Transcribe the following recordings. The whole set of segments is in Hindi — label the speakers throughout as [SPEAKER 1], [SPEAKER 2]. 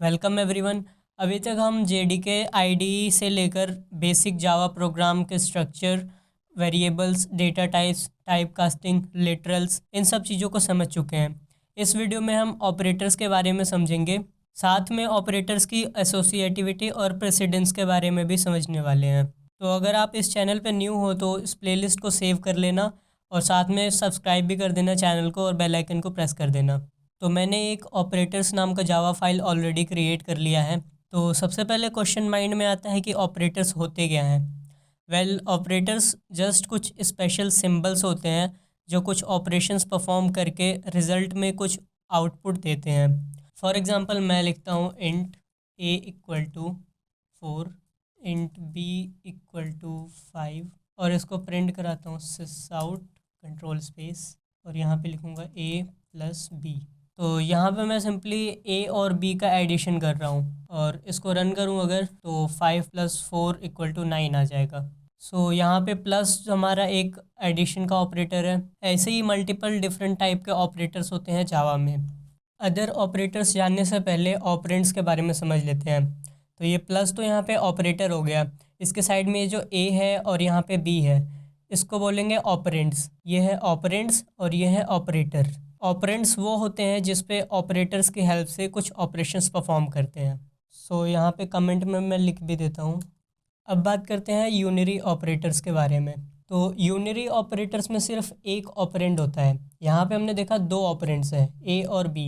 [SPEAKER 1] Welcome everyone. अभी तक हम जेडीके आईडीई से लेकर बेसिक जावा प्रोग्राम के structure, variables, data types, type casting, literals, इन सब चीज़ों को समझ चुके हैं। इस वीडियो में हम ऑपरेटर्स के बारे में समझेंगे, साथ में ऑपरेटर्स की एसोसिएटिविटी और प्रेसिडेंस के बारे में भी समझने वाले हैं। तो अगर आप इस चैनल पर न्यू हो तो इस प्लेलिस्ट को सेव कर लेना और साथ में सब्सक्राइब भी कर देना चैनल को और बेल आइकन को प्रेस कर देना। तो मैंने एक ऑपरेटर्स नाम का जावा फाइल ऑलरेडी क्रिएट कर लिया है। तो सबसे पहले क्वेश्चन माइंड में आता है कि ऑपरेटर्स होते क्या हैं। ऑपरेटर्स जस्ट कुछ स्पेशल सिंबल्स होते हैं जो कुछ ऑपरेशंस परफॉर्म करके रिजल्ट में कुछ आउटपुट देते हैं। फॉर एग्जांपल मैं लिखता हूँ int a equal to 4, int b equal to 5 और इसको प्रिंट कराता हूँ sysout कंट्रोल स्पेस और यहाँ पे लिखूँगा a प्लस b। तो यहाँ पे मैं सिंपली a और b का एडिशन कर रहा हूँ और इसको रन करूँ अगर तो 5 + 4 = 9 आ जाएगा। सो यहाँ पे प्लस हमारा एक एडिशन का ऑपरेटर है। ऐसे ही मल्टीपल डिफरेंट टाइप के ऑपरेटर्स होते हैं जावा में। अदर ऑपरेटर्स जानने से पहले ऑपरेंड्स के बारे में समझ लेते हैं। तो ये प्लस तो यहाँ पे ऑपरेटर हो गया, इसके साइड में ये जो a है और यहाँ पे b है इसको बोलेंगे ऑपरेंड्स। ये है ऑपरेंड्स और ये है ऑपरेटर। ऑपरेंड्स वो होते हैं जिस पे ऑपरेटर्स की हेल्प से कुछ ऑपरेशंस परफॉर्म करते हैं। सो यहाँ पे कमेंट में मैं लिख भी देता हूँ। अब बात करते हैं यूनरी ऑपरेटर्स के बारे में। तो यूनरी ऑपरेटर्स में सिर्फ एक ऑपरेंड होता है। यहाँ पे हमने देखा दो ऑपरेंड्स हैं a और b,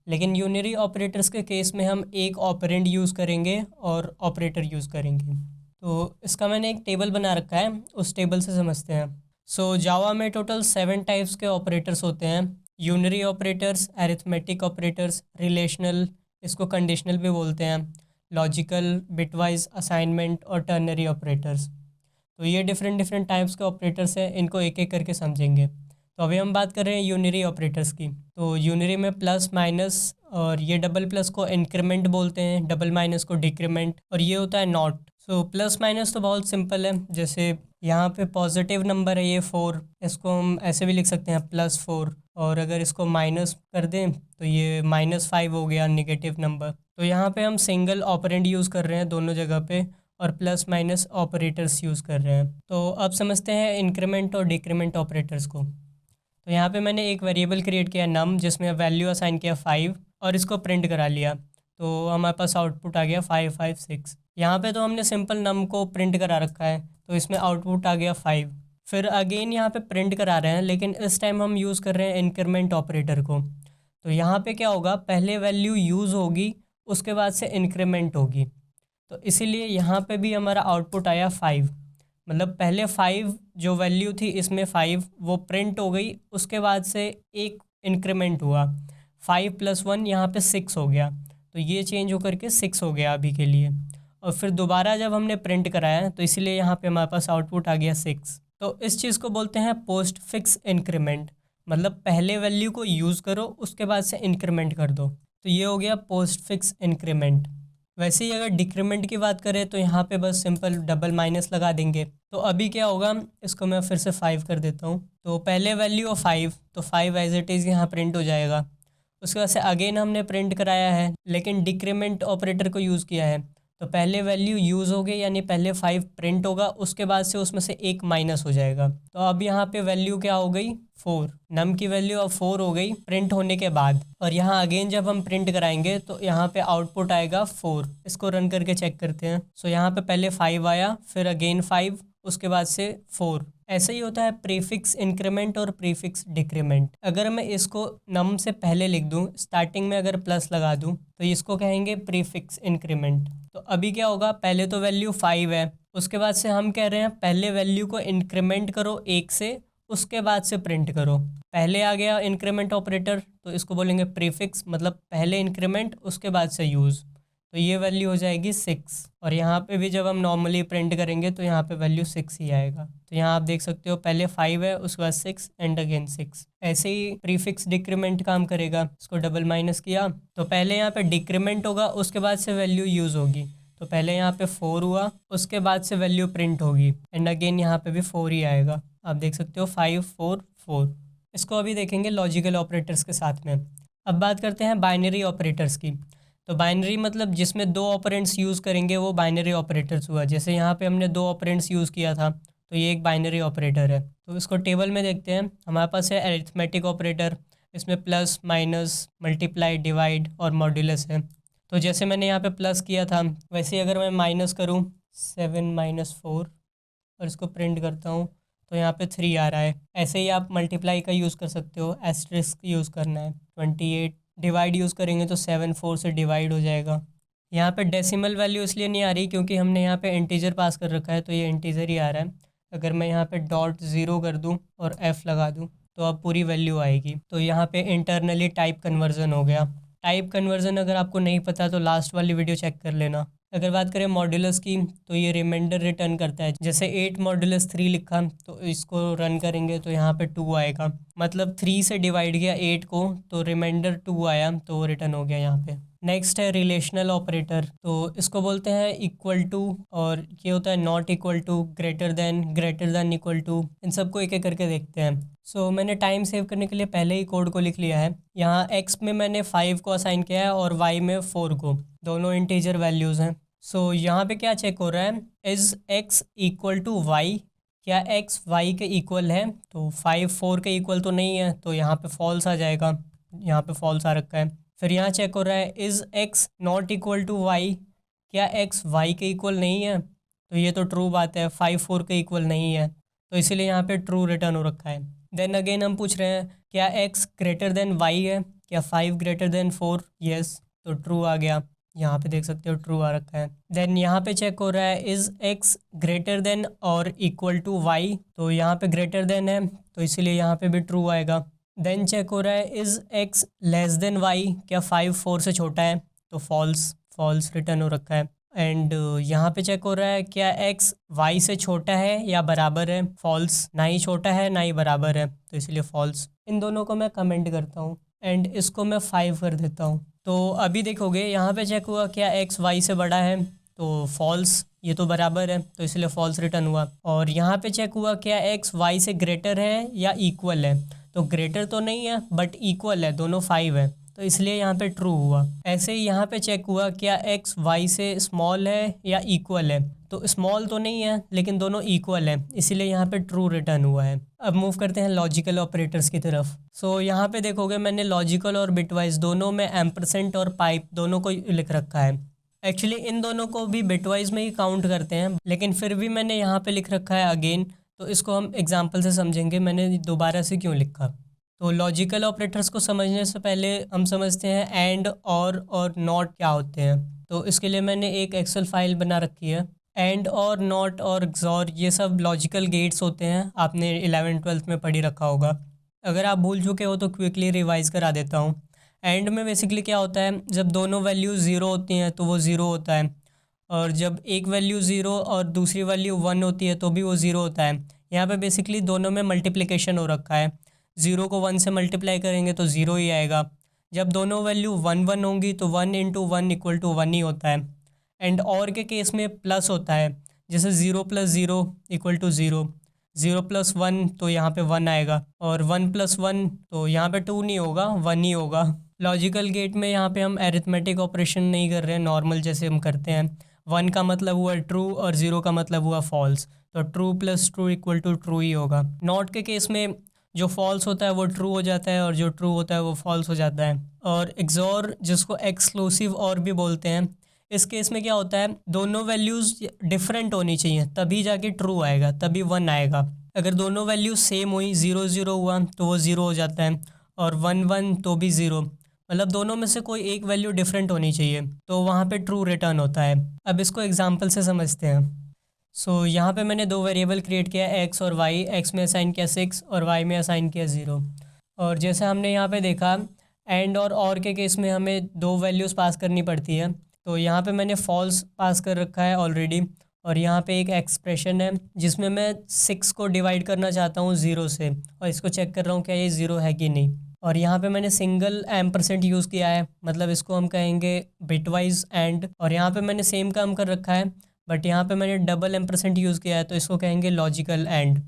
[SPEAKER 1] लेकिन यूनरी ऑपरेटर्स के केस में हम एक ऑपरेंड यूज़ करेंगे और ऑपरेटर यूज़ करेंगे। तो इसका मैंने एक टेबल बना रखा है, उस टेबल से समझते हैं। सो जावा में टोटल 7 टाइप्स के ऑपरेटर्स होते हैं। Unary operators, arithmetic operators, relational, इसको कंडीशनल भी बोलते हैं, लॉजिकल, बिटवाइज, असाइनमेंट और टर्नरी ऑपरेटर्स। तो ये डिफरेंट टाइप्स के ऑपरेटर्स हैं, इनको एक एक करके समझेंगे। तो अभी हम बात कर रहे हैं यूनरी ऑपरेटर्स की। तो यूनरी में प्लस, माइनस और ये डबल प्लस को इंक्रीमेंट बोलते हैं, डबल माइनस को डिक्रीमेंट और ये होता है नॉट। सो प्लस माइनस तो बहुत सिंपल है, जैसे यहाँ पे पॉजिटिव नंबर है ये 4, इसको हम ऐसे भी लिख सकते हैं +4 और अगर इसको माइनस कर दें तो ये -5 हो गया नेगेटिव नंबर। तो यहाँ पे हम सिंगल ऑपरेंड यूज़ कर रहे हैं दोनों जगह पे और प्लस माइनस ऑपरेटर्स यूज़ कर रहे हैं। तो अब समझते हैं इंक्रीमेंट और डिक्रीमेंट ऑपरेटर्स को। तो यहाँ पे मैंने एक वेरिएबल क्रिएट किया नम, जिसमें वैल्यू असाइन किया 5 और इसको प्रिंट करा लिया। तो हमारे पास आउटपुट आ गया 5 5 6। यहाँ पे तो हमने सिंपल नम को प्रिंट करा रखा है तो इसमें आउटपुट आ गया 5। फिर अगेन यहाँ पे प्रिंट करा रहे हैं, लेकिन इस टाइम हम यूज़ कर रहे हैं इंक्रीमेंट ऑपरेटर को। तो यहाँ पे क्या होगा, पहले वैल्यू यूज़ होगी उसके बाद से इंक्रीमेंट होगी। तो इसीलिए यहाँ पे भी हमारा आउटपुट आया 5। मतलब पहले 5 जो वैल्यू थी इसमें 5 वो प्रिंट हो गई, उसके बाद से एक इंक्रीमेंट हुआ 5 + 1 यहाँ पे 6 हो गया। तो ये चेंज होकर के 6 हो गया अभी के लिए। और फिर दोबारा जब हमने प्रिंट कराया तो इसलिए यहाँ पे हमारे पास आउटपुट आ गया 6। तो इस चीज़ को बोलते हैं पोस्ट फिक्स इंक्रीमेंट। मतलब पहले वैल्यू को यूज़ करो उसके बाद से इंक्रीमेंट कर दो। तो ये हो गया पोस्ट फिक्स इंक्रीमेंट। वैसे ही अगर डिक्रीमेंट की बात करें तो यहाँ पे बस सिंपल डबल माइनस लगा देंगे। तो अभी क्या होगा, इसको मैं फिर से 5 कर देता हूँ। तो पहले वैल्यू 5, तो 5 एज इट इज़ यहाँ प्रिंट हो जाएगा। उसके बाद से अगेन हमने प्रिंट कराया है लेकिन डिक्रीमेंट ऑपरेटर को यूज़ किया है। तो पहले वैल्यू यूज़ हो गई, यानी पहले 5 प्रिंट होगा, उसके बाद से उसमें से एक माइनस हो जाएगा। तो अब यहाँ पे वैल्यू क्या हो गई, 4। नम की वैल्यू अब 4 हो गई प्रिंट होने के बाद। और यहाँ अगेन जब हम प्रिंट कराएंगे तो यहाँ पे आउटपुट आएगा 4। इसको रन करके चेक करते हैं। सो यहाँ पे पहले 5 आया, फिर अगेन 5, उसके बाद से 4। ऐसे ही होता है प्रीफिक्स इंक्रीमेंट और प्रीफिक्स डिक्रीमेंट। अगर मैं इसको नम से पहले लिख दूं, स्टार्टिंग में अगर प्लस लगा दूं, तो इसको कहेंगे प्रीफिक्स इंक्रीमेंट। तो अभी क्या होगा, पहले तो वैल्यू 5 है, उसके बाद से हम कह रहे हैं पहले वैल्यू को इंक्रीमेंट करो 1 से, उसके बाद से प्रिंट करो। पहले आ गया इंक्रीमेंट ऑपरेटर तो इसको बोलेंगे प्रीफिक्स, मतलब पहले इंक्रीमेंट उसके बाद से यूज़। तो ये वैल्यू हो जाएगी 6। और यहाँ पे भी जब हम नॉर्मली प्रिंट करेंगे तो यहाँ पे वैल्यू 6 ही आएगा। तो यहाँ आप देख सकते हो पहले 5 है, उसके बाद 6 एंड अगेन 6। ऐसे ही प्रीफिक्स डिक्रीमेंट काम करेगा। इसको डबल माइनस किया तो पहले यहाँ पे डिक्रीमेंट होगा, उसके बाद से वैल्यू यूज़ होगी। तो पहले यहाँ पे 4 हुआ, उसके बाद से वैल्यू प्रिंट होगी एंड अगेन यहाँ पे भी 4 ही आएगा। आप देख सकते हो 5 4 4। इसको अभी देखेंगे लॉजिकल ऑपरेटर्स के साथ में। अब बात करते हैं बाइनरी ऑपरेटर्स की। तो बाइनरी मतलब जिसमें दो ऑपरेंड्स यूज़ करेंगे वो बाइनरी ऑपरेटर्स हुआ। जैसे यहाँ पे हमने दो ऑपरेंड्स यूज़ किया था तो ये एक बाइनरी ऑपरेटर है। तो इसको टेबल में देखते हैं। हमारे पास है अरिथमेटिक ऑपरेटर, इसमें प्लस माइनस मल्टीप्लाई डिवाइड और मॉड्यूलस है। तो जैसे मैंने यहाँ पे प्लस किया था वैसे ही अगर मैं माइनस करूँ 7 - 4 और इसको प्रिंट करता हूँ तो यहाँ पे 3 आ रहा है। ऐसे ही आप मल्टीप्लाई का यूज़ कर सकते हो, एस्ट्रिस्क यूज़ करना है 28। डिवाइड यूज़ करेंगे तो 7 4 से डिवाइड हो जाएगा। यहाँ पे डेसिमल वैल्यू इसलिए नहीं आ रही क्योंकि हमने यहाँ पे इंटीजर पास कर रखा है तो ये इंटीजर ही आ रहा है। अगर मैं यहाँ पे .0 कर दूँ और f लगा दूँ तो अब पूरी वैल्यू आएगी। तो यहाँ पे इंटरनली टाइप कन्वर्जन हो गया। टाइप कन्वर्जन अगर आपको नहीं पता तो लास्ट वाली वीडियो चेक कर लेना। अगर बात करें मॉड्यूलस की तो ये रिमाइंडर रिटर्न करता है। जैसे 8 मॉड्यूलस 3 लिखा तो इसको रन करेंगे तो यहाँ पे 2 आएगा। मतलब 3 से डिवाइड किया 8 को तो रिमाइंडर 2 आया तो वो रिटर्न हो गया यहाँ पे। नेक्स्ट है रिलेशनल ऑपरेटर। तो इसको बोलते हैं इक्वल टू, और ये होता है not equal to, greater than equal to. इन सबको एक एक करके देखते हैं। सो मैंने टाइम सेव करने के लिए पहले ही कोड को लिख लिया है। यहाँ x में मैंने 5 को असाइन किया है और y में 4 को, दोनों इंटीजर वैल्यूज़ हैं। सो यहाँ पे क्या चेक हो रहा है, is x equal to y, क्या x y के इक्वल है। तो 5 4 के इक्वल तो नहीं है तो यहाँ पे फॉल्स आ जाएगा, यहाँ पे फॉल्स आ रखा है। फिर यहाँ चेक हो रहा है is x not equal to y, क्या x y के इक्वल नहीं है। तो ये तो ट्रू बात है, 5 4 के इक्वल नहीं है तो इसीलिए यहाँ पे ट्रू रिटर्न हो रखा है। देन अगेन हम पूछ रहे हैं क्या x ग्रेटर देन y है, क्या 5 ग्रेटर देन 4, यस तो ट्रू आ गया। यहाँ पे देख सकते हो ट्रू आ रखा है। देन यहाँ पे चेक हो रहा है इज़ x ग्रेटर देन और इक्वल टू y, तो यहाँ पे ग्रेटर देन है तो इसीलिए यहाँ पे भी ट्रू आएगा। देन चेक हो रहा है is x less than y, क्या 5 4 से छोटा है, तो फॉल्स रिटर्न हो रखा है। एंड यहाँ पे चेक हो रहा है क्या x y से छोटा है या बराबर है, फॉल्स, ना ही छोटा है ना ही बराबर है तो इसलिए फॉल्स। इन दोनों को मैं कमेंट करता हूँ एंड इसको मैं 5 कर देता हूँ। तो अभी देखोगे यहाँ पे चेक हुआ क्या x y से बड़ा है तो फॉल्स, ये तो बराबर है तो इसलिए फॉल्स रिटर्न हुआ। और यहाँ पे चेक हुआ क्या x y से ग्रेटर है या इक्वल है, तो ग्रेटर तो नहीं है बट इक्वल है, दोनों 5 है तो इसलिए यहाँ पे ट्रू हुआ। ऐसे ही यहाँ पे चेक हुआ क्या x y से स्मॉल है या इक्वल है, तो स्मॉल तो नहीं है लेकिन दोनों इक्वल है इसीलिए यहाँ पे ट्रू रिटर्न हुआ है। अब मूव करते हैं लॉजिकल ऑपरेटर्स की तरफ। सो यहाँ पे देखोगे मैंने लॉजिकल और बिटवाइज दोनों में एम्परसेंट और पाइप दोनों को लिख रखा है। एक्चुअली इन दोनों को भी बिटवाइज में ही काउंट करते हैं लेकिन फिर भी मैंने यहाँ पे लिख रखा है अगेन, तो इसको हम एग्जाम्पल से समझेंगे मैंने दोबारा से क्यों लिखा। तो लॉजिकल ऑपरेटर्स को समझने से पहले हम समझते हैं एंड और नॉट क्या होते हैं। तो इसके लिए मैंने एक एक्सेल फाइल बना रखी है। एंड और नॉट और XOR ये सब लॉजिकल गेट्स होते हैं, आपने 11th 12th में पढ़ी रखा होगा। अगर आप भूल चुके हो तो क्विकली रिवाइज करा देता हूँ। एंड में बेसिकली क्या होता है, जब दोनों वैल्यू ज़ीरो होती हैं तो वो ज़ीरो होता है, और जब एक वैल्यू ज़ीरो और दूसरी वैल्यू 1 होती है तो भी वो ज़ीरो होता है। यहाँ पे बेसिकली दोनों में मल्टीप्लिकेशन हो रखा है, 0 को 1 से मल्टीप्लाई करेंगे तो ज़ीरो ही आएगा। जब दोनों वैल्यू 1 1 होंगी तो 1 × 1 = 1 ही होता है। एंड और के केस में प्लस होता है, जैसे 0 + 0 = 0, 0 + 1 तो यहाँ पे 1 आएगा, और 1 + 1 तो यहाँ पे 2 नहीं होगा 1 ही होगा। लॉजिकल गेट में यहाँ पे हम एरिथमेटिक ऑपरेशन नहीं कर रहे हैं, नॉर्मल जैसे हम करते हैं। 1 का मतलब हुआ ट्रू और 0 का मतलब हुआ फॉल्स, तो ट्रू + ट्रू = ट्रू ही होगा। नॉट के केस में जो फॉल्स होता है वो ट्रू हो जाता है और जो ट्रू होता है वो फॉल्स हो जाता है। और XOR जिसको एक्सक्लूसिव और भी बोलते हैं, इस केस में क्या होता है, दोनों वैल्यूज़ डिफरेंट होनी चाहिए तभी जाके ट्रू आएगा, तभी 1 आएगा। अगर दोनों वैल्यूज सेम हुई, 0 0 हुआ तो वो 0 हो जाता है, और 1 1 तो भी 0, मतलब दोनों में से कोई एक वैल्यू डिफरेंट होनी चाहिए तो वहाँ पे ट्रू रिटर्न होता है। अब इसको एग्जांपल से समझते हैं। सो यहाँ पे मैंने दो वेरिएबल क्रिएट किया है x और y। x में असाइन किया 6 और y में असाइन किया 0। और जैसे हमने यहाँ पे देखा एंड और के केस में हमें दो वैल्यूज़ पास करनी पड़ती है, तो यहाँ पे मैंने फॉल्स पास कर रखा है ऑलरेडी, और यहाँ पे एक एक्सप्रेशन है जिसमें मैं 6 को डिवाइड करना चाहता हूँ 0 से, और इसको चेक कर रहा हूँ क्या ये 0 है कि नहीं। और यहाँ पे मैंने सिंगल एम्परसेंट यूज़ किया है, मतलब इसको हम कहेंगे बिटवाइज एंड। और यहाँ पे मैंने सेम काम कर रखा है बट यहाँ पे मैंने डबल एम्परसेंट यूज़ किया है तो इसको कहेंगे लॉजिकल एंड।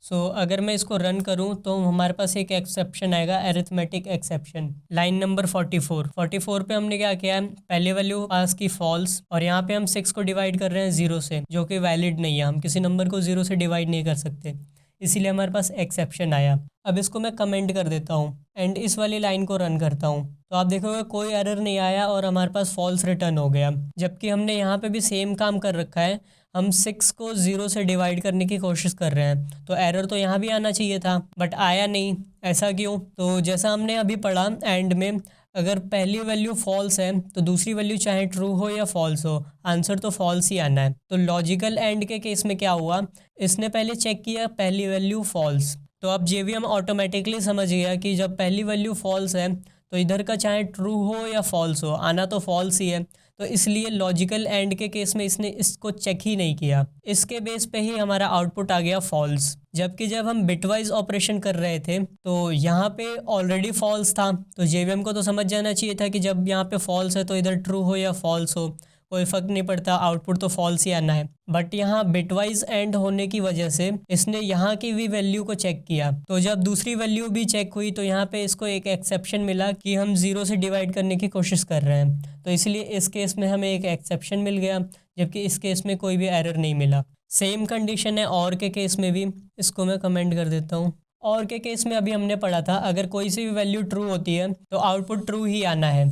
[SPEAKER 1] अगर मैं इसको रन करूं तो हमारे पास एक एक्सेप्शन आएगा, अरिथमेटिक एक्सेप्शन। लाइन नंबर 44 पे हमने क्या किया है, पहली वैल्यू पास की फॉल्स, और यहाँ पे हम 6 को डिवाइड कर रहे हैं 0 से, जो कि वैलिड नहीं है। हम किसी नंबर को 0 से डिवाइड नहीं कर सकते, इसीलिए हमारे पास एक्सेप्शन आया। अब इसको मैं कमेंट कर देता हूँ एंड इस वाली लाइन को रन करता हूँ, तो आप देखोगे कोई एरर नहीं आया और हमारे पास फॉल्स रिटर्न हो गया। जबकि हमने यहाँ पे भी सेम काम कर रखा है, हम 6 को 0 से डिवाइड करने की कोशिश कर रहे हैं, तो एरर तो यहाँ भी आना चाहिए था बट आया नहीं। ऐसा क्यों? तो जैसा हमने अभी पढ़ा एंड में, अगर पहली वैल्यू फॉल्स है तो दूसरी वैल्यू चाहे ट्रू हो या फॉल्स हो, आंसर तो फॉल्स ही आना है। तो लॉजिकल एंड के केस में क्या हुआ, इसने पहले चेक किया पहली वैल्यू फॉल्स, तो अब जेवीएम ऑटोमेटिकली समझ गया कि जब पहली वैल्यू फॉल्स है तो इधर का चाहे ट्रू हो या फॉल्स हो, आना तो फॉल्स ही है। तो इसलिए लॉजिकल एंड के केस में इसने इसको चेक ही नहीं किया, इसके बेस पे ही हमारा आउटपुट आ गया फॉल्स। जबकि जब हम बिटवाइज ऑपरेशन कर रहे थे तो यहाँ पे ऑलरेडी फॉल्स था, तो जेवीएम को तो समझ जाना चाहिए था कि जब यहाँ पे फॉल्स है तो इधर ट्रू हो या फॉल्स हो, कोई फ़र्क नहीं पड़ता, आउटपुट तो फॉल्स ही आना है। बट यहाँ बिटवाइज एंड होने की वजह से इसने यहाँ की भी वैल्यू को चेक किया, तो जब दूसरी वैल्यू भी चेक हुई तो यहाँ पे इसको एक एक्सेप्शन मिला कि हम 0 से डिवाइड करने की कोशिश कर रहे हैं, तो इसलिए इस केस में हमें एक एक्सेप्शन मिल गया, जबकि इस केस में कोई भी एरर नहीं मिला। सेम कंडीशन है और के केस में भी, इसको मैं कमेंट कर देता हूँ। और के केस में अभी हमने पढ़ा था, अगर कोई सी भी वैल्यू ट्रू होती है तो आउटपुट ट्रू ही आना है,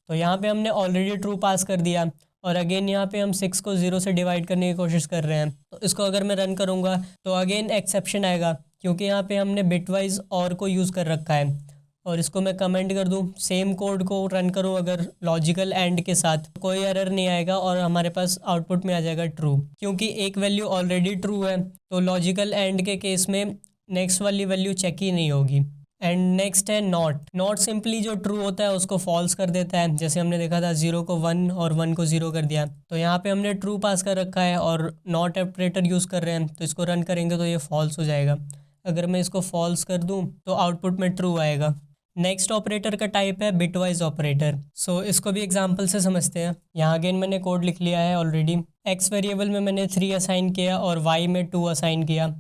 [SPEAKER 1] तो यहाँ पे हमने ऑलरेडी ट्रू पास कर दिया और अगेन यहाँ पे हम 6 को 0 से डिवाइड करने की कोशिश कर रहे हैं। तो इसको अगर मैं रन करूँगा तो अगेन एक्सेप्शन आएगा, क्योंकि यहाँ पे हमने बिटवाइज और को यूज़ कर रखा है। और इसको मैं कमेंट कर दूँ, सेम कोड को रन करूँ अगर लॉजिकल एंड के साथ, कोई एरर नहीं आएगा और हमारे पास आउटपुट में आ जाएगा ट्रू, क्योंकि एक वैल्यू ऑलरेडी ट्रू है। तो लॉजिकल एंड के केस में नेक्स्ट वाली वैल्यू चेक ही नहीं होगी। एंड नेक्स्ट है नॉट सिंपली जो ट्रू होता है उसको फॉल्स कर देता है, जैसे हमने देखा था 0 को 1 और 1 को 0 कर दिया। तो यहाँ पे हमने ट्रू पास कर रखा है और नॉट ऑपरेटर यूज़ कर रहे हैं, तो इसको रन करेंगे तो ये फॉल्स हो जाएगा। अगर मैं इसको फॉल्स कर दूँ तो आउटपुट में ट्रू आएगा। नेक्स्ट ऑपरेटर का टाइप है बिटवाइज ऑपरेटर। इसको भी एग्जांपल से समझते हैं। यहाँ अगेन मैंने कोड लिख लिया है ऑलरेडी। एक्स वेरिएबल में मैंने 3 असाइन किया और वाई में 2 असाइन किया।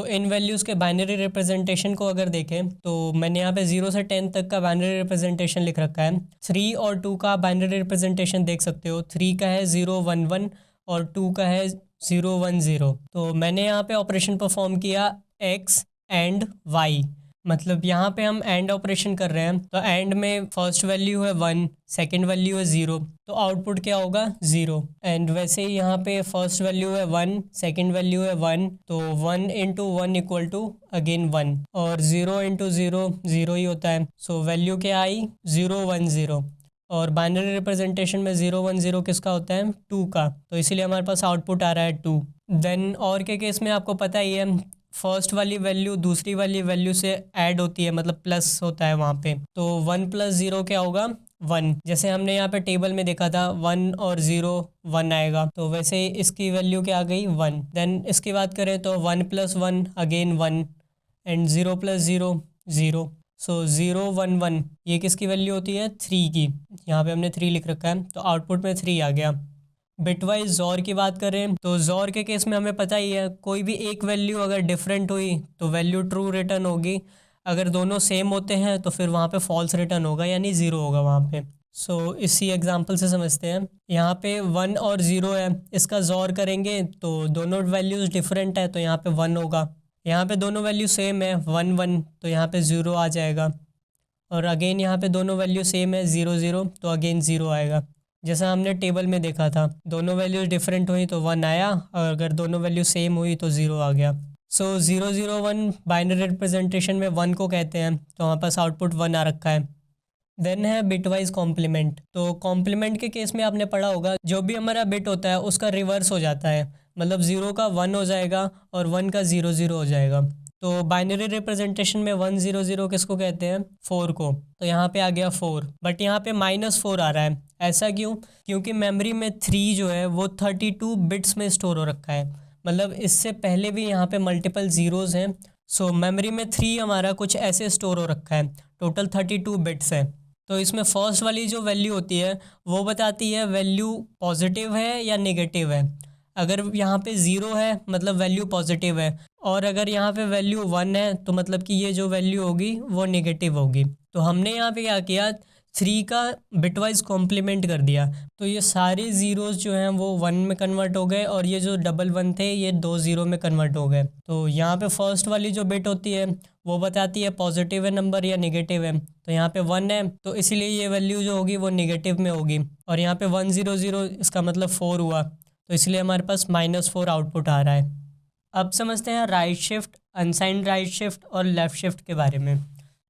[SPEAKER 1] इन वैल्यूज़ के बाइनरी रिप्रेजेंटेशन को अगर देखें तो मैंने यहाँ पे 0 से 10 तक का बाइनरी रिप्रेजेंटेशन लिख रखा है। 3 और 2 का बाइनरी रिप्रेजेंटेशन देख सकते हो, 3 का है 0 1 1 और 2 का है 0 1 0। तो मैंने यहाँ पे ऑपरेशन परफॉर्म किया एक्स एंड वाई, मतलब यहाँ पे हम एंड ऑपरेशन कर रहे हैं, तो एंड में फर्स्ट वैल्यू है 1, सेकंड वैल्यू है 0, तो आउटपुट क्या होगा 0। एंड वैसे ही यहाँ पे फर्स्ट वैल्यू है 1, सेकंड वैल्यू है 1, तो 1 इंटू 1 इक्वल टू अगेन 1, और 0 इंटू 0 0 ही होता है। वैल्यू क्या आई 0 1 0, और बाइनरी रिप्रेजेंटेशन में 0 1 0 किसका होता है 2 का, तो इसीलिए हमारे पास आउटपुट आ रहा है 2। देन और के केस में आपको पता ही है, फर्स्ट वाली वैल्यू दूसरी वाली वैल्यू से ऐड होती है, मतलब प्लस होता है वहाँ पे, तो 1 + 0 क्या होगा 1। जैसे हमने यहाँ पे टेबल में देखा था 1 और 0 1 आएगा, तो वैसे ही इसकी वैल्यू क्या आ गई 1। देन इसकी बात करें तो 1 + 1 अगेन 1 एंड 0 + 0 0। 0 1 1 ये किसकी वैल्यू होती है 3 की, यहाँ पे हमने 3 लिख रखा है, तो आउटपुट में 3 आ गया। बिटवाइज जॉर की बात करें तो जॉर के केस में हमें पता ही है, कोई भी एक वैल्यू अगर डिफरेंट हुई तो वैल्यू ट्रू रिटर्न होगी, अगर दोनों सेम होते हैं तो फिर वहाँ पे फॉल्स रिटर्न होगा, यानी 0 होगा वहाँ पे। इसी एग्जांपल से समझते हैं। यहाँ पे 1 और 0 है, इसका जॉर करेंगे तो दोनों वैल्यूज़ डिफरेंट है, तो यहाँ पे 1 होगा। यहाँ पे दोनों वैल्यू सेम है 1 1, तो यहाँ पे 0 आ जाएगा। और अगेन यहाँ पे दोनों वैल्यू सेम है 0 0, तो अगेन 0 आएगा, जैसा हमने टेबल में देखा था। दोनों वैल्यूज डिफरेंट हुई तो 1 आया, और अगर दोनों वैल्यू सेम हुई तो 0 आ गया। 0 0 1 बाइनरी रिप्रेजेंटेशन में 1 को कहते हैं, तो हमारे पास आउटपुट 1 आ रखा है। देन है बिटवाइज कॉम्प्लीमेंट। तो कॉम्प्लीमेंट के केस में आपने पढ़ा होगा, जो भी हमारा बिट होता है उसका रिवर्स हो जाता है, मतलब 0 का 1 हो जाएगा और 1 का 0 0 हो जाएगा। तो बाइनरी रिप्रेजेंटेशन में 1 0 0 किसको कहते हैं 4 को, तो यहाँ पे आ गया 4, बट यहाँ पे -4 आ रहा है। ऐसा क्यों? क्योंकि मेमोरी में 3 जो है वो 32 बिट्स में स्टोर हो रखा है, मतलब इससे पहले भी यहाँ पे मल्टीपल ज़ीरोज़ हैं। मेमोरी में 3 हमारा कुछ ऐसे स्टोर हो रखा है, टोटल 32 बिट्स है। तो इसमें फर्स्ट वाली जो वैल्यू होती है वो बताती है वैल्यू पॉजिटिव है या नेगेटिव है। अगर यहाँ पे 0 है मतलब वैल्यू पॉजिटिव है, और अगर यहाँ पे वैल्यू 1 है तो मतलब कि ये जो वैल्यू होगी वो नेगेटिव होगी। तो हमने यहाँ पे क्या किया, 3 का बिटवाइज कॉम्प्लीमेंट कर दिया, तो ये सारे ज़ीरोज़ जो हैं वो 1 में कन्वर्ट हो गए, और ये जो डबल 1 थे ये 2 ज़ीरो में कन्वर्ट हो गए। तो यहाँ पे फर्स्ट वाली जो बिट होती है वो बताती है पॉजिटिव है नंबर या नेगेटिव है। तो यहाँ पे 1 है तो इसीलिए ये वैल्यू जो होगी वो नेगेटिव में होगी, और यहाँ पे 1 0 0 इसका मतलब 4 हुआ, तो इसलिए हमारे पास -4 आउटपुट आ रहा है। अब समझते हैं right shift, unsigned right shift और लेफ़्ट शिफ्ट के बारे में।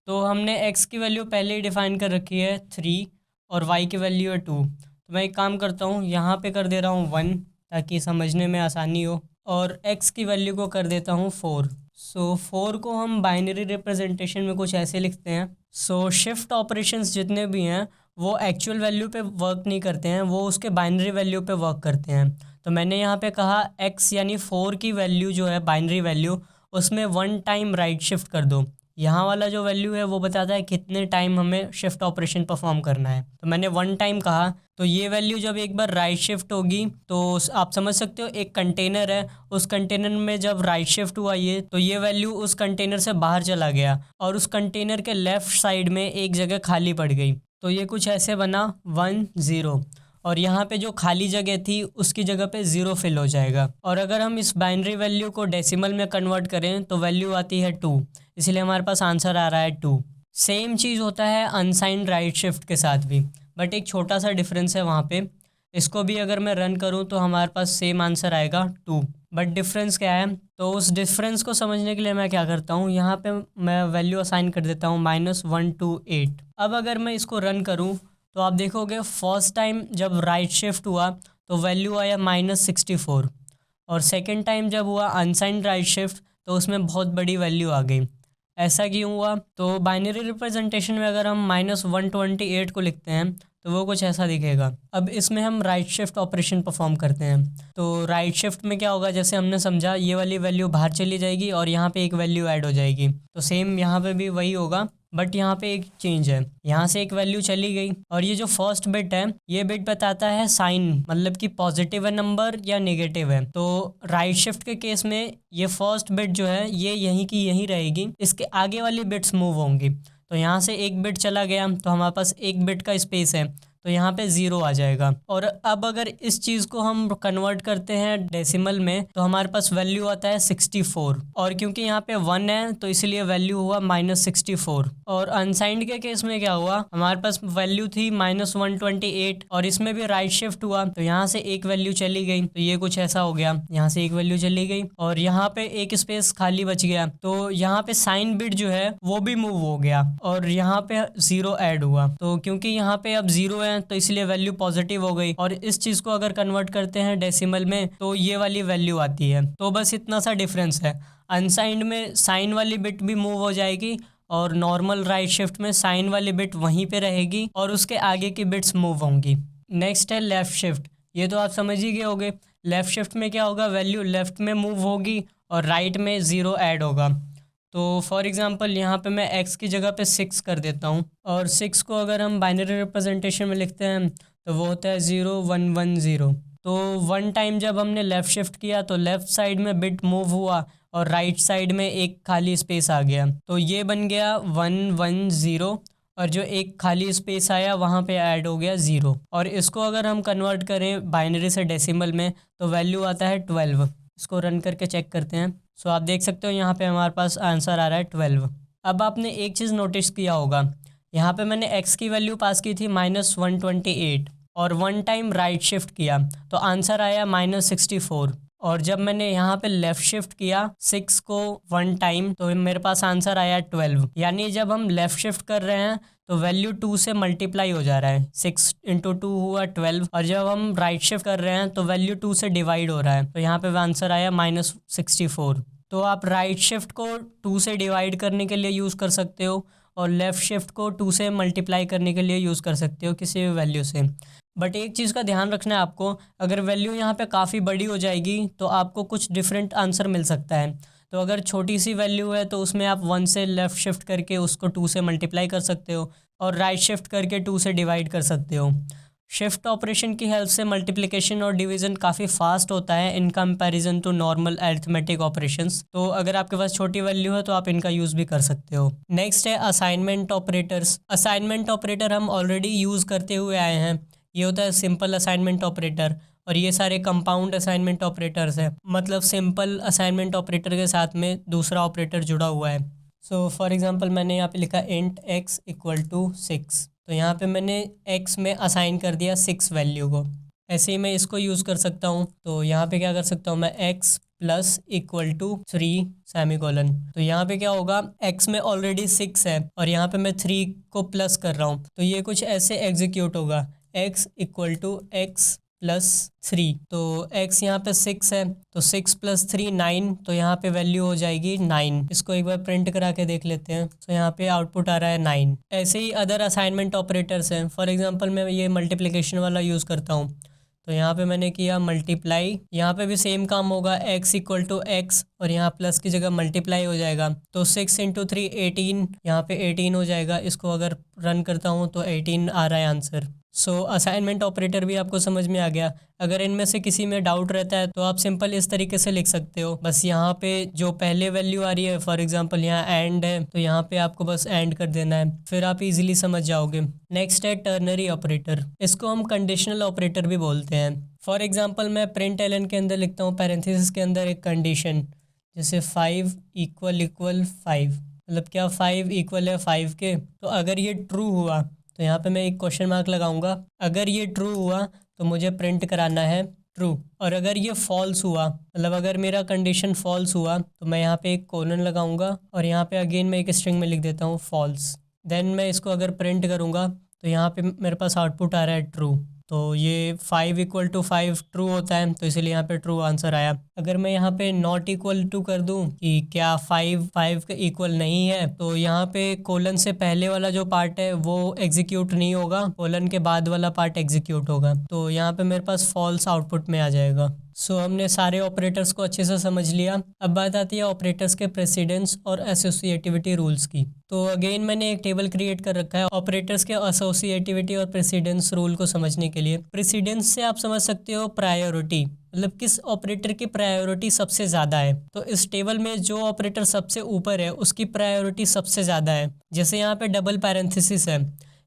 [SPEAKER 1] तो हमने x की वैल्यू पहले ही डिफ़ाइन कर रखी है 3, और y की वैल्यू है 2। तो मैं एक काम करता हूँ, यहाँ पे कर दे रहा हूँ 1 ताकि समझने में आसानी हो, और x की वैल्यू को कर देता हूँ 4। सो 4 को हम बाइनरी रिप्रेजेंटेशन में कुछ ऐसे लिखते हैं। सो शिफ्ट ऑपरेशंस जितने भी हैं वो एक्चुअल वैल्यू पे वर्क नहीं करते हैं, वो उसके बाइनरी वैल्यू पे वर्क करते हैं। तो मैंने यहाँ पे कहा x यानी 4 की वैल्यू जो है बाइनरी वैल्यू, उसमें 1 टाइम राइट शिफ्ट कर दो। यहाँ वाला जो वैल्यू है वो बताता है कितने टाइम हमें शिफ्ट ऑपरेशन परफॉर्म करना है। तो मैंने 1 टाइम कहा, तो ये वैल्यू जब एक बार राइट शिफ्ट होगी तो आप समझ सकते हो एक कंटेनर है, उस कंटेनर में जब राइट शिफ्ट हुआ ये, तो ये वैल्यू उस कंटेनर से बाहर चला गया और उस कंटेनर के लेफ़्ट साइड में एक जगह खाली पड़ गई। तो ये कुछ ऐसे बना 1 0, और यहाँ पे जो खाली जगह थी उसकी जगह पे 0 फिल हो जाएगा। और अगर हम इस बाइनरी वैल्यू को डेसिमल में कन्वर्ट करें तो वैल्यू आती है 2, इसलिए हमारे पास आंसर आ रहा है 2। सेम चीज़ होता है अनसाइंड राइट शिफ्ट के साथ भी, बट एक छोटा सा डिफरेंस है वहाँ पे। इसको भी अगर मैं रन करूँ तो हमारे पास सेम आंसर आएगा 2, बट डिफरेंस क्या है, तो उस डिफरेंस को समझने के लिए मैं क्या करता हूँ, यहाँ पे मैं वैल्यू असाइन कर देता हूँ -128। अब अगर मैं इसको रन करूँ तो आप देखोगे फर्स्ट टाइम जब राइट शिफ्ट हुआ तो वैल्यू आया -64, और सेकंड टाइम जब हुआ अनसाइंड राइट शिफ्ट तो उसमें बहुत बड़ी वैल्यू आ गई। ऐसा क्यों हुआ, तो बाइनरी रिप्रेजेंटेशन में अगर हम -128 को लिखते हैं तो वो कुछ ऐसा दिखेगा। अब इसमें हम राइट शिफ्ट ऑपरेशन परफॉर्म करते हैं, तो राइट शिफ्ट में क्या होगा, जैसे हमने समझा ये वाली वैल्यू बाहर चली जाएगी और यहाँ पे एक वैल्यू ऐड हो जाएगी, तो सेम यहाँ पे भी वही होगा, बट यहाँ पे एक चेंज है, यहाँ से एक वैल्यू चली गई, और ये जो फर्स्ट बिट है ये बिट बताता है साइन, मतलब कि पॉजिटिव है नंबर या नेगेटिव है। तो राइट शिफ्ट के केस में ये फर्स्ट बिट जो है ये यहीं की यहीं रहेगी, इसके आगे वाली बिट्स मूव होंगी। तो यहाँ से एक बिट चला गया तो हमारे पास एक बिट का स्पेस है, तो यहाँ पे 0 आ जाएगा। और अब अगर इस चीज़ को हम कन्वर्ट करते हैं डेसिमल में तो हमारे पास वैल्यू आता है 64, और क्योंकि यहाँ पे 1 है तो इसलिए वैल्यू हुआ -64। और अनसाइंड के केस में क्या हुआ, हमारे पास वैल्यू थी -128 और इसमें भी राइट शिफ्ट हुआ तो यहाँ से एक वैल्यू चली गई, तो ये कुछ ऐसा हो गया, यहाँ से एक वैल्यू चली गई और यहाँ पे एक स्पेस खाली बच गया, तो यहाँ पे साइन बिट जो है वो भी मूव हो गया और यहाँ पे 0 ऐड हुआ। तो क्योंकि यहाँ पे अब 0 है तो इसलिए वैल्यू पॉजिटिव हो गई, और इस चीज़ को अगर कन्वर्ट करते हैं डेसिमल में तो ये वाली वैल्यू आती है। तो बस इतना सा डिफरेंस है, अनसाइंड में साइन वाली बिट भी मूव हो जाएगी और नॉर्मल राइट शिफ्ट में साइन वाली बिट वहीं पे रहेगी और उसके आगे की बिट्स मूव होंगी। नेक्स्ट है लेफ़्ट शिफ्ट, ये तो आप समझ ही गए होंगे। लेफ़्ट शिफ्ट में क्या होगा, वैल्यू लेफ़्ट में मूव होगी और राइट में 0 ऐड होगा। तो फॉर एग्ज़ाम्पल यहाँ पे मैं x की जगह पे 6 कर देता हूँ, और 6 को अगर हम बाइनरी रिप्रेजेंटेशन में लिखते हैं तो वो होता है 0 1 1 0। तो 1 टाइम जब हमने लेफ़्ट शिफ्ट किया तो लेफ़्ट साइड में बिट मूव हुआ और राइट साइड में एक खाली स्पेस आ गया, तो ये बन गया 1 1 0, और जो एक खाली स्पेस आया वहाँ पे ऐड हो गया 0। और इसको अगर हम कन्वर्ट करें बाइनरी से डेसिमल में तो वैल्यू आता है 12। इसको रन करके चेक करते हैं। सो आप देख सकते हो यहाँ पे हमारे पास आंसर आ रहा है 12। अब आपने एक चीज़ नोटिस किया होगा, यहाँ पे मैंने x की वैल्यू पास की थी -128 और 1 टाइम राइट शिफ्ट किया तो आंसर आया -64, और जब मैंने यहाँ पे लेफ़्ट शिफ्ट किया 6 को 1 टाइम तो मेरे पास आंसर आया 12। यानी जब हम लेफ़्ट शिफ्ट कर रहे हैं तो वैल्यू 2 से मल्टीप्लाई हो जा रहा है, 6 × 2 हुआ 12, और जब हम राइट शिफ्ट कर रहे हैं तो वैल्यू 2 से डिवाइड हो रहा है, तो यहाँ पे आंसर आया -64। तो आप राइट शिफ्ट को 2 से डिवाइड करने के लिए यूज़ कर सकते हो और लेफ़्ट शिफ्ट को 2 से मल्टीप्लाई करने के लिए यूज़ कर सकते हो किसी भी वैल्यू से। बट एक चीज़ का ध्यान रखना है आपको, अगर वैल्यू यहाँ पे काफ़ी बड़ी हो जाएगी तो आपको कुछ डिफरेंट आंसर मिल सकता है। तो अगर छोटी सी वैल्यू है तो उसमें आप 1 से लेफ़्ट शिफ्ट करके उसको 2 से मल्टीप्लाई कर सकते हो और राइट शिफ्ट करके 2 से डिवाइड कर सकते हो। शिफ्ट ऑपरेशन की हेल्प से मल्टीप्लिकेशन और डिवीजन काफ़ी फास्ट होता है in comparison to normal arithmetic operations. तो अगर आपके पास छोटी वैल्यू है तो आप इनका यूज़ भी कर सकते हो। नेक्स्ट है असाइनमेंट ऑपरेटर्स। असाइनमेंट ऑपरेटर हम ऑलरेडी यूज़ करते हुए आए हैं। ये होता है सिंपल असाइनमेंट ऑपरेटर, और ये सारे कंपाउंड असाइनमेंट ऑपरेटर्स हैं। मतलब सिंपल असाइनमेंट ऑपरेटर के साथ में दूसरा ऑपरेटर जुड़ा हुआ है। सो फॉर एग्जांपल मैंने यहाँ पे लिखा इंट x इक्वल टू 6, तो यहाँ पे मैंने x में असाइन कर दिया 6 वैल्यू को। ऐसे ही मैं इसको यूज़ कर सकता हूँ। तो यहाँ पे क्या कर सकता हूँ मैं, x plus equal to 3 semicolon. तो यहाँ पे क्या होगा, x में ऑलरेडी 6 है और यहाँ पे मैं 3 को प्लस कर रहा हूँ, तो ये कुछ ऐसे एग्जीक्यूट होगा, x equal to x plus 3। तो x यहाँ पे 6 है, तो 6 प्लस 3 9, तो यहाँ पे वैल्यू हो जाएगी 9। इसको एक बार प्रिंट करा के देख लेते हैं। तो यहाँ पे आउटपुट आ रहा है 9। ऐसे ही अदर असाइनमेंट ऑपरेटर्स हैं। फॉर एग्जांपल मैं ये मल्टीप्लिकेशन वाला यूज़ करता हूँ। तो यहाँ पे मैंने किया मल्टीप्लाई, यहाँ पे भी सेम काम होगा, x इक्वल टू x और यहाँ प्लस की जगह मल्टीप्लाई हो जाएगा। तो 6 इंटू 3 18, यहाँ पे 18 हो जाएगा। इसको अगर रन करता हूँ तो 18 आ रहा है आंसर। सो असाइनमेंट ऑपरेटर भी आपको समझ में आ गया। अगर इनमें से किसी में डाउट रहता है तो आप सिंपल इस तरीके से लिख सकते हो। बस यहाँ पे जो पहले वैल्यू आ रही है, फॉर एग्जांपल यहाँ एंड है, तो यहाँ पे आपको बस एंड कर देना है, फिर आप इजीली समझ जाओगे। नेक्स्ट है टर्नरी ऑपरेटर। इसको हम कंडीशनल ऑपरेटर भी बोलते हैं। फॉर एग्जाम्पल मैं प्रिंट एलन के अंदर लिखता हूँ पैरेंथेसिस के अंदर एक कंडीशन, जैसे 5 इक्वल इक्वल 5, मतलब क्या 5 इक्वल है 5 के। तो अगर ये ट्रू हुआ तो यहाँ पे मैं एक क्वेश्चन मार्क लगाऊंगा। अगर ये ट्रू हुआ तो मुझे प्रिंट कराना है ट्रू, और अगर ये फॉल्स हुआ, मतलब अगर मेरा कंडीशन फॉल्स हुआ, तो मैं यहाँ पे एक कोलन लगाऊंगा और यहाँ पे अगेन मैं एक स्ट्रिंग में लिख देता हूँ फॉल्स। देन मैं इसको अगर प्रिंट करूँगा तो यहाँ पे मेरे पास आउटपुट आ रहा है ट्रू। तो ये 5 इक्वल टू 5 ट्रू होता है, तो इसलिए यहाँ पे ट्रू आंसर आया। अगर मैं यहाँ पे नॉट इक्वल टू कर दूँ कि क्या 5 के इक्वल नहीं है, तो यहाँ पे कोलन से पहले वाला जो पार्ट है वो एग्जीक्यूट नहीं होगा, कोलन के बाद वाला पार्ट एग्जीक्यूट होगा। तो यहाँ पे मेरे पास फॉल्स आउटपुट में आ जाएगा। सो हमने सारे ऑपरेटर्स को अच्छे से समझ लिया। अब बात आती है ऑपरेटर्स के प्रेसिडेंस और एसोसिएटिविटी रूल्स की। तो अगेन मैंने एक टेबल क्रिएट कर रखा है ऑपरेटर्स के एसोसिएटिविटी और प्रेसिडेंस रूल को समझने के लिए। प्रेसिडेंस से आप समझ सकते हो प्रायोरिटी, मतलब किस ऑपरेटर की प्रायोरिटी सबसे ज़्यादा है। तो इस टेबल में जो ऑपरेटर सबसे ऊपर है उसकी प्रायोरिटी सबसे ज़्यादा है। जैसे यहाँ पे डबल पैरेंथेसिस है,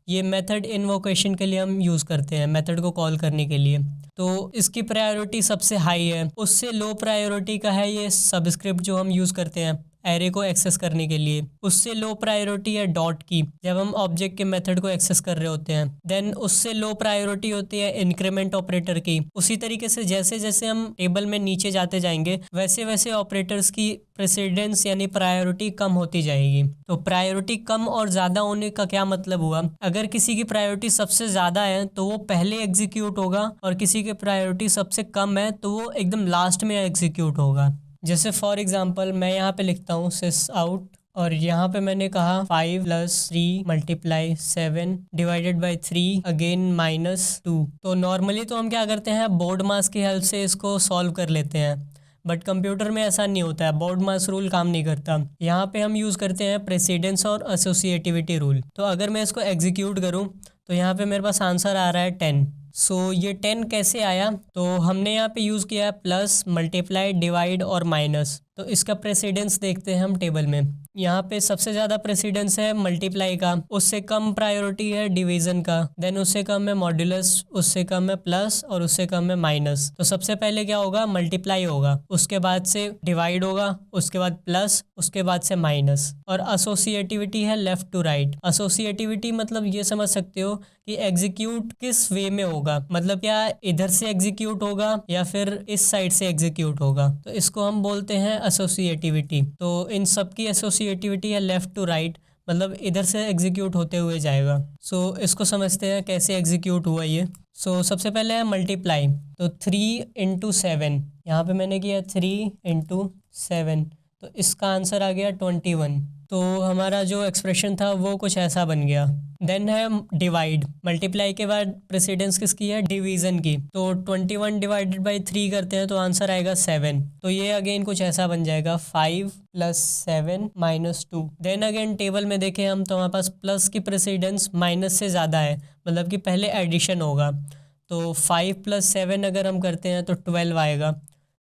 [SPEAKER 1] ये मेथड इन्वोकेशन के लिए हम यूज़ करते हैं, मेथड को कॉल करने के लिए। तो इसकी प्रायोरिटी सबसे हाई है। उससे लो प्रायोरिटी का है ये सबस्क्रिप्ट जो हम यूज़ करते हैं एरे को एक्सेस करने के लिए। उससे लो प्रायोरिटी है डॉट की, जब हम ऑब्जेक्ट के मेथड को एक्सेस कर रहे होते हैं। देन उससे लो प्रायोरिटी होती है इंक्रीमेंट ऑपरेटर की। उसी तरीके से जैसे जैसे हम टेबल में नीचे जाते जाएंगे वैसे वैसे ऑपरेटर्स की प्रेसिडेंस यानी प्रायोरिटी कम होती जाएगी। तो प्रायोरिटी कम और ज़्यादा होने का क्या मतलब हुआ, अगर किसी की प्रायोरिटी सबसे ज़्यादा है तो वो पहले एग्जीक्यूट होगा, और किसी की प्रायोरिटी सबसे कम है तो वो एकदम लास्ट में एग्जीक्यूट होगा। जैसे फॉर एग्जांपल मैं यहाँ पे लिखता हूँ सिस आउट, और यहाँ पे मैंने कहा 5 + 3 × 7 डिवाइडेड बाई 3 अगेन -2। तो नॉर्मली तो हम क्या करते हैं, बोर्ड मास की हेल्प से इसको सॉल्व कर लेते हैं, बट कंप्यूटर में ऐसा नहीं होता है, बोर्ड मास रूल काम नहीं करता। यहाँ पे हम यूज़ करते हैं प्रेसिडेंस और एसोसिएटिविटी रूल। तो अगर मैं इसको एग्जीक्यूट करूँ तो यहाँ पे मेरे पास आंसर आ रहा है 10। सो ये 10 कैसे आया, तो हमने यहाँ पे यूज़ किया है प्लस, मल्टीप्लाई, डिवाइड और माइनस। तो इसका प्रेसिडेंस देखते हैं हम टेबल में। यहाँ पे सबसे ज़्यादा प्रेसिडेंस है मल्टीप्लाई का, उससे कम प्रायोरिटी है डिवीज़न का, देन उससे कम है मॉड्यूलस, उससे कम है प्लस और उससे कम है माइनस। तो सबसे पहले क्या होगा, मल्टीप्लाई होगा, उसके बाद से डिवाइड होगा, उसके बाद प्लस, उसके बाद से माइनस। और एसोसिएटिविटी है लेफ्ट टू राइट। एसोसिएटिविटी मतलब ये समझ सकते हो कि एग्जीक्यूट किस वे में होगा, मतलब क्या इधर से एग्जीक्यूट होगा या फिर इस साइड से एग्जीक्यूट होगा। तो इसको हम बोलते हैं एसोसिएटिविटी। तो इन सब की एसोसिएटिविटी है लेफ्ट टू राइट, मतलब इधर से एग्जीक्यूट होते हुए जाएगा। सो इसको समझते हैं कैसे एग्जीक्यूट हुआ ये। सो सबसे पहले है मल्टीप्लाई, तो 3 × 7, यहाँ पे मैंने किया 3 × 7, तो इसका आंसर आ गया 21। तो हमारा जो एक्सप्रेशन था वो कुछ ऐसा बन गया। देन है डिवाइड। मल्टीप्लाई के बाद प्रेसिडेंस किसकी है? डिवीज़न की। तो 21 डिवाइडेड बाई 3 करते हैं तो आंसर आएगा 7। तो ये अगेन कुछ ऐसा बन जाएगा 5 + 7 - 2। देन अगेन टेबल में देखें हम तो हमारे पास प्लस की प्रेसिडेंस माइनस से ज़्यादा है, मतलब कि पहले एडिशन होगा। तो 5 + 7 अगर हम करते हैं तो 12 आएगा।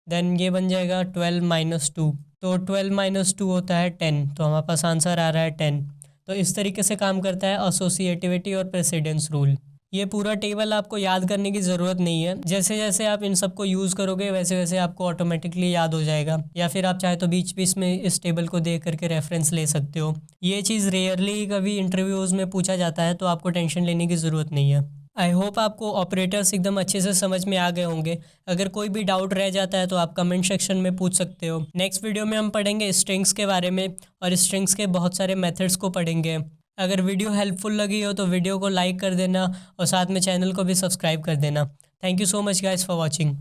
[SPEAKER 1] देन ये बन जाएगा 12 - 2। तो 12 - 2 होता है 10। तो हमारे पास आंसर आ रहा है 10। तो इस तरीके से काम करता है एसोसिएटिविटी और प्रेसिडेंस रूल। ये पूरा टेबल आपको याद करने की ज़रूरत नहीं है, जैसे जैसे आप इन सबको यूज़ करोगे वैसे वैसे आपको ऑटोमेटिकली याद हो जाएगा, या फिर आप चाहे तो बीच बीच में इस टेबल को देख करके रेफरेंस ले सकते हो। ये चीज़ रेयरली कभी इंटरव्यूज़ में पूछा जाता है, तो आपको टेंशन लेने की ज़रूरत नहीं है। आई होप आपको ऑपरेटर्स एकदम अच्छे से समझ में आ गए होंगे। अगर कोई भी डाउट रह जाता है तो आप कमेंट सेक्शन में पूछ सकते हो। नेक्स्ट वीडियो में हम पढ़ेंगे स्ट्रिंग्स के बारे में, और स्ट्रिंग्स के बहुत सारे मेथड्स को पढ़ेंगे। अगर वीडियो हेल्पफुल लगी हो तो वीडियो को लाइक कर देना और साथ में चैनल को भी सब्सक्राइब कर देना। Thank you so much guys for watching.